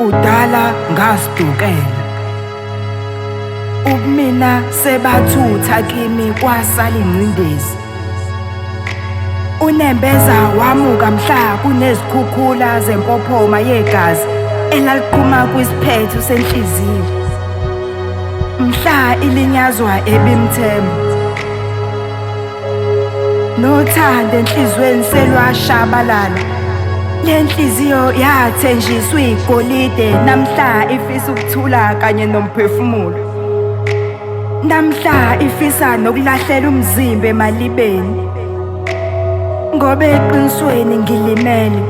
Kudala ngasidukela, ubumina sebathutha kimi kwasala ingcindezi. Unembeza wamuka mhla kunezikhukhula zempophoma yegazi elaliqhuma kwisiphetho senhliziyo. Mhla ilinyazwa ebimthembu, nothando enhlizweni selwashabalala. Le nhliziyo yathenjiswa igolide, namhla ifisa ukuthula kanye nomphefumulo. Namhla ifisa nokulahlela umzimba emalibeni, ngoba eqinisweni ngilimele.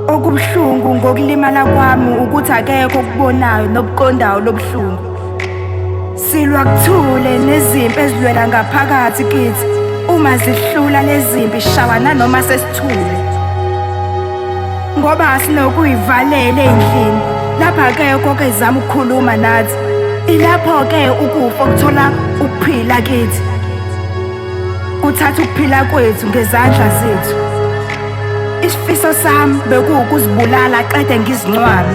Okubuhlungu ngokulimala kwami ukuthi akekho okubonayo nokuqondayo lobuhlungu. Silwa kuthule nezimpi ezilwela ngaphakathi kithi. Uma zihlula lezimpi shawana noma sesithule, ngoba sinokuyivalela endlini. Lapha-ke konke zama ukukhuluma nathi, ilapho-ke ukufa okuthola ukuphila kithi. Kuthatha ukuphila kwethu ngezandla zethu. Isifiso sami bekuwukuzibulala qede ngizingcwabe.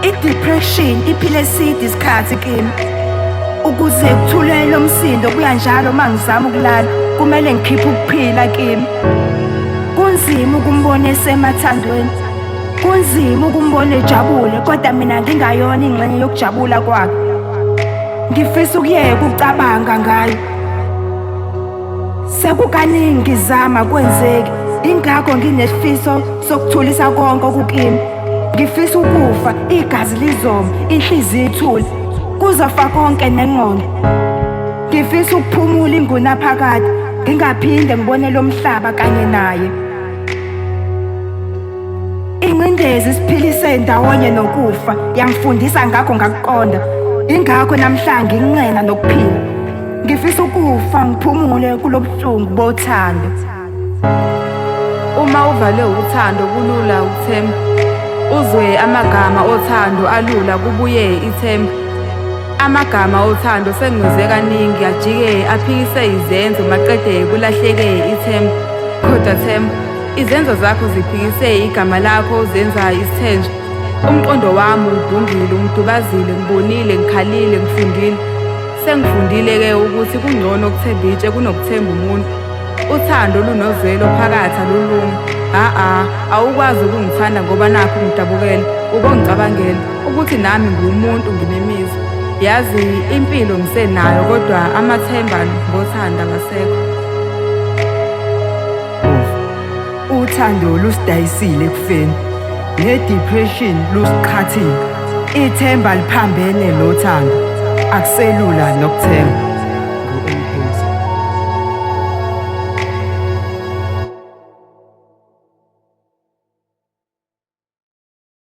I-depression iphile eside isikhathi kimi. Ukuze kuthulele umsindo kuya njalo uma ngizama ukulala, kumele ngikhiphe ukuphila kimi. Kunzima ukumbona esemathandweni, kunzima ukumbona ejabule, kodwa mina ngingayona ingxenye yokujabula kwakhe. Ngifisa ukuyeka ukucabanga ngayo. Sekukaningi ngizama kwenzeki, ingakho nginesifiso sokuthulisa konke okukimi. Ngifisa ukufa, igazi lizoma, inhliziyo ithule, kuzofa konke nengqondo. Ngifisa ukuphumula ingunaphakade, ngingaphinde ngibone lo mhlaba kanye naye. Ingcindezi isiphilise ndawonye nokufa, yangifundisa ngakho ngakuqonda. Ingakho namhlanje ngincenga nokuphila. Ngifisa ukufa ngiphumule kulobuhlungu bothando. Uma uvale uthando kulula ukuthemba, uzwe amagama othando alula kubuye ithemba. Amagama othando sengize kaningi ajike aphikise izenzo maqede kulahleke ithemba. Kodwa themba, izenzo zakho ziphikise igama lakho uzenza isithenjwa. Umqondo wami udungile, umdubazile, ngibonile, ngikhalile, ngifundile. Sengifundile-ke ukuthi kungcono ukuthemba itshe kunokuthemba umuntu. Uthando lunozwelo phakathi alulunga. Awukwazi ukungithanda ngoba nakho ngidabukele, ubongicabangela ukuthi nami ngumuntu nginemizwa. Yazi impilo ngisenayo, kodwa amathemba ngothanda ngasekho. Uthando lusidayisile ekufeni, ne-depression lusiqhathile. Ithemba liphambene nothando, akuselula nokuthemba.